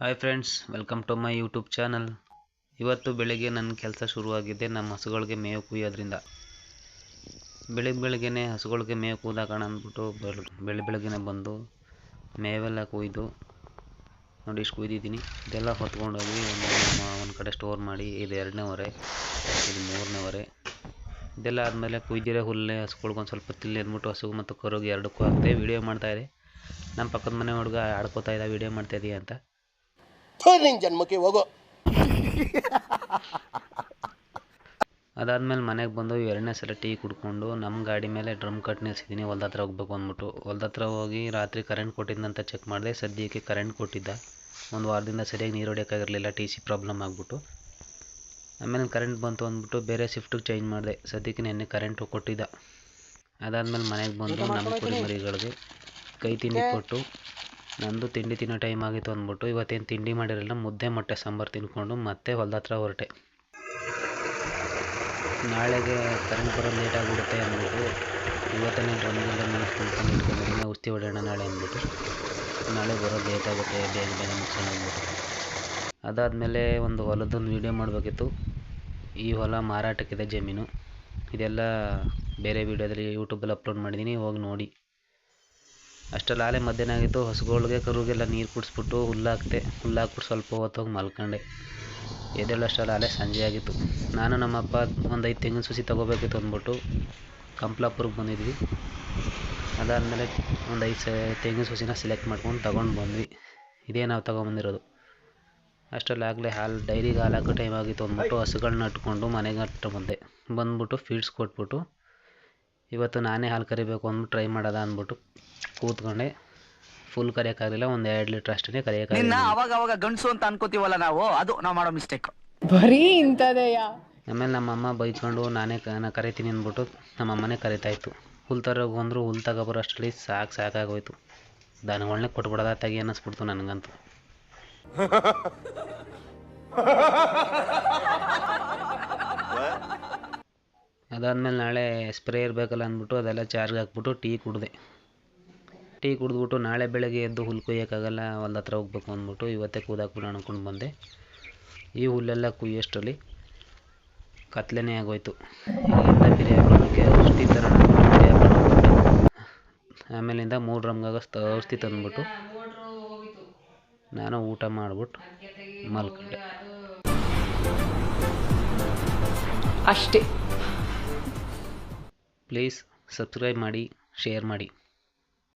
Hi friends, welcome to my YouTube channel. ಇವತ್ತು ಬೆಳಿಗ್ಗೆ ನನ್ನ ಕೆಲಸ ಶುರುವಾಗಿದೆ ನಮ್ಮ ಹಸುಗಳಿಗೆ ಮೇವು ಕುಯ್ಯೋದ್ರಿಂದ. ಬೆಳಿಗ್ಗೆನೇ ಹಸುಗಳಿಗೆ ಮೇವು ಕೂದಾಕೋಣ ಅಂದ್ಬಿಟ್ಟು ಬೆಳಗ್ಗೆನೇ ಬಂದು ಮೇವೆಲ್ಲ ಕುಯ್ದು ನೋಡಿ ಇಷ್ಟು ಕುಯ್ದಿದ್ದೀನಿ. ಇದೆಲ್ಲ ಹೊತ್ಕೊಂಡೋಗಿ ಒಂದು ಕಡೆ ಸ್ಟೋರ್ ಮಾಡಿ, ಇದು 2ನೇ ಹೊರೆ, ಇದು 3ನೇ ಹೊರೆ. ಇದೆಲ್ಲ ಆದಮೇಲೆ ಕುಯ್ದಿರೋ ಹುಲ್ಲೆ ಹಸುಗಳ್ಗೊಂದು ಸ್ವಲ್ಪ ತಿಲ್ಲಿ ಅಂದ್ಬಿಟ್ಟು ಹಸು ಮತ್ತು ಕರುಗೆ ಎರಡಕ್ಕೂ ಹಾಕ್ತೆ. ವೀಡಿಯೋ ಮಾಡ್ತಾಯಿದೆ. ನಮ್ಮ ಪಕ್ಕದ ಮನೆ ಹುಡುಗ ಆಡ್ಕೋತಾ ಇದ್ದ ವೀಡಿಯೋ ಮಾಡ್ತಾಯಿದ್ದೀಯ ಅಂತ. ಜನ್ಮಕ್ಕೆ ಹೋಗೋ. ಅದಾದ್ಮೇಲೆ ಮನೆಗೆ ಬಂದು 2ನೇ ಸಲ ಟೀ ಕುಡ್ಕೊಂಡು ನಮ್ಮ ಗಾಡಿ ಮೇಲೆ ಡ್ರಮ್ ಕಟ್ ನಿಲ್ಸಿದ್ದೀನಿ. ಹೊಲ್ದ ಹತ್ರ ಹೋಗ್ಬೇಕು ಅಂದ್ಬಿಟ್ಟು ಹೊಲ್ದ ಹತ್ರ ಹೋಗಿ ರಾತ್ರಿ ಕರೆಂಟ್ ಕೊಟ್ಟಿದ್ದಂತ ಚೆಕ್ ಮಾಡಿದೆ. ಸದ್ಯಕ್ಕೆ ಕರೆಂಟ್ ಕೊಟ್ಟಿದ್ದ. ಒಂದು ವಾರದಿಂದ ಸರಿಯಾಗಿ ನೀರು ಹೊಡಿಯೋಕ್ಕಾಗಿರಲಿಲ್ಲ, TC ಪ್ರಾಬ್ಲಮ್ ಆಗಿಬಿಟ್ಟು. ಆಮೇಲೆ ಕರೆಂಟ್ ಬಂತು ಅಂದ್ಬಿಟ್ಟು ಬೇರೆ ಶಿಫ್ಟಿಗೆ ಚೇಂಜ್ ಮಾಡಿದೆ. ಸದ್ಯಕ್ಕೆ ನೆನ್ನೆ ಕರೆಂಟು ಕೊಟ್ಟಿದ್ದ. ಅದಾದ್ಮೇಲೆ ಮನೆಗೆ ಬಂದು ನಮ್ಮ ಕುರಿಮರಿಗಳಿಗೆ ಕೈ ತಿಂಡಿ ಕೊಟ್ಟು ನಂದು ತಿಂಡಿ ತಿನ್ನೋ ಟೈಮ್ ಆಗಿತ್ತು ಅಂದ್ಬಿಟ್ಟು ಇವತ್ತೇನು ತಿಂಡಿ ಮಾಡಿರಲಿಲ್ಲ, ಮುದ್ದೆ ಮೊಟ್ಟೆ ಸಾಂಬಾರು ತಿನ್ಕೊಂಡು ಮತ್ತೆ ಹೊಲ್ದ ಹತ್ರ ಹೊರಟೆ. ನಾಳೆಗೆ ಕರೆಂಟ್ ಬರೋದು ಲೇಟ್ ಆಗಿಬಿಡುತ್ತೆ ಅಂದ್ಬಿಟ್ಟು ಇವತ್ತೇ ಡ್ರಮ್ಗೆಲ್ಲ ನೀರು ತುಂಬ್ಕೊಂಡು ಇಟ್ಕೊಂಡಿದ್ದೀನಿ. ಔಷಧಿ ಹೊಡೆಯೋಣ ನಾಳೆ ಅಂದ್ಬಿಟ್ಟು. ನಾಳೆ ಬರೋದು ಲೇಟ್ ಆಗುತ್ತೆ, ಬೇಗ ಮುಗಿಸೋಣ ಅಂದ್ಬಿಟ್ಟು. ಅದಾದಮೇಲೆ ಒಂದು ಹೊಲದೊಂದು ವೀಡಿಯೋ ಮಾಡಬೇಕಿತ್ತು. ಈ ಹೊಲ ಮಾರಾಟಕ್ಕಿದೆ ಜಮೀನು. ಇದೆಲ್ಲ ಬೇರೆ ವೀಡಿಯೋದಲ್ಲಿ ಯೂಟ್ಯೂಬಲ್ಲಿ ಅಪ್ಲೋಡ್ ಮಾಡಿದ್ದೀನಿ, ಹೋಗಿ ನೋಡಿ. ಅಷ್ಟರಲ್ಲಿ ಆಲೆ ಮಧ್ಯಾಹ್ನ ಆಗಿತ್ತು. ಹಸುಗಳಿಗೆ ಕರುಗೆಲ್ಲ ನೀರು ಕುಡಿಸ್ಬಿಟ್ಟು ಹುಲ್ಲಾಕ್ಬಿಟ್ಟು ಸ್ವಲ್ಪ ಹೊತ್ತು ಹೋಗಿ ಮಲ್ಕೊಂಡೆ. ಎದ್ದೇಳಷ್ಟರಲ್ಲಿ ಆಲೆ ಸಂಜೆ ಆಗಿತ್ತು. ನಾನು ನಮ್ಮಪ್ಪ ಒಂದು 5 ತೆಂಗಿನ ಸಸಿ ತೊಗೋಬೇಕಿತ್ತು ಅಂದ್ಬಿಟ್ಟು ಕಂಪ್ಲಾಪುರಕ್ಕೆ ಬಂದಿದ್ವಿ. ಅದಾದಮೇಲೆ ಒಂದು 5 ತೆಂಗಿನ ಸಸಿನ ಸೆಲೆಕ್ಟ್ ಮಾಡ್ಕೊಂಡು ತಗೊಂಡು ಬಂದ್ವಿ. ಇದೇ ನಾವು ತೊಗೊಂಬಂದಿರೋದು. ಅಷ್ಟರಲ್ಲಿ ಆಗಲೇ ಡೈರಿಗೆ ಹಾಲು ಹಾಕೋ ಟೈಮ್ ಆಗಿತ್ತು ಅಂದ್ಬಿಟ್ಟು ಹಸುಗಳನ್ನ ಇಟ್ಕೊಂಡು ಮನೆಗೆ ಹತ್ರ ಬಂದ್ಬಿಟ್ಟು ಫೀಡ್ಸ್ ಕೊಟ್ಬಿಟ್ಟು ಇವತ್ತು ನಾನೇ ಹಾಲು ಕರಿಬೇಕು ಅಂದ್ಬಿಟ್ಟು ಟ್ರೈ ಮಾಡೋದ ಅಂದ್ಬಿಟ್ಟು ಕೂತ್ಕೊಂಡೆ. ಫುಲ್ ಕರಿಯೋಕ್ಕಾಗಲಿಲ್ಲ, ಒಂದು 2 ಲೀಟ್ರ್ ಅಷ್ಟೇ ಕರಿಯೋಕ್ಕಾಗಲಿಲ್ಲ. ಅವಾಗ ಗಂಡಸು ಅಂತ ಅನ್ಕೋತೀವಲ್ಲ ನಾವು, ಅದು ನಾವು ಮಾಡೋ ಮಿಸ್ಟೇಕ್. ಬರೀ ಇಂಥದೆಯಾ. ಆಮೇಲೆ ನಮ್ಮಮ್ಮ ಬೈಕೊಂಡು ನಾನು ಕರಿತೀನಿ ಅಂದ್ಬಿಟ್ಟು ನಮ್ಮಮ್ಮನೇ ಕರಿತಾಯಿತ್ತು. ಹುಲ್ ತರೋಗಿ ಬಂದರು. ಹುಲ್ ತಗೊಬರೋ ಅಷ್ಟರಲ್ಲಿ ಸಾಕಾಗೋಯ್ತು. ದನಗಳನ್ನೇ ಕೊಟ್ಬಿಡೋದ ತೆಗಿ ಅನ್ನಿಸ್ಬಿಡ್ತು ನನಗಂತೂ. ಅದಾದಮೇಲೆ ನಾಳೆ ಸ್ಪ್ರೇ ಇರಬೇಕಲ್ಲ ಅಂದ್ಬಿಟ್ಟು ಅದೆಲ್ಲ ಚಾರ್ಜ್ ಹಾಕ್ಬಿಟ್ಟು ಟೀ ಕುಡಿದ್ಬಿಟ್ಟು ನಾಳೆ ಬೆಳಗ್ಗೆ ಎದ್ದು ಹುಲ್ಲು ಕುಯ್ಯೋಕ್ಕಾಗಲ್ಲ, ಹೊಲ್ದ ಹತ್ರ ಹೋಗ್ಬೇಕು ಅಂದ್ಬಿಟ್ಟು ಇವತ್ತೇ ಕೂದಾಕ್ಬಿಡೋಣ ಅಂದ್ಕೊಂಡು ಬಂದೆ. ಈ ಹುಲ್ಲೆಲ್ಲ ಕುಯ್ಯೋಷ್ಟರಲ್ಲಿ ಕತ್ಲೆನೇ ಆಗೋಯ್ತು. ಇಲ್ಲಿಂದ ಬಿರಿಯಾನಿಗೆ ಔಷಧಿ ತರೋಣ ಆಮೇಲಿಂದ 3 ಡ್ರಮ್ಗಾಗೋ ಔಷಧಿ ತಂದ್ಬಿಟ್ಟು ನಾನು ಊಟ ಮಾಡಿಬಿಟ್ಟು ಮಲ್ಕೊಂಡೆ ಅಷ್ಟೇ. ಪ್ಲೀಸ್ ಸಬ್ಸ್ಕ್ರೈಬ್ ಮಾಡಿ, ಶೇರ್ ಮಾಡಿ.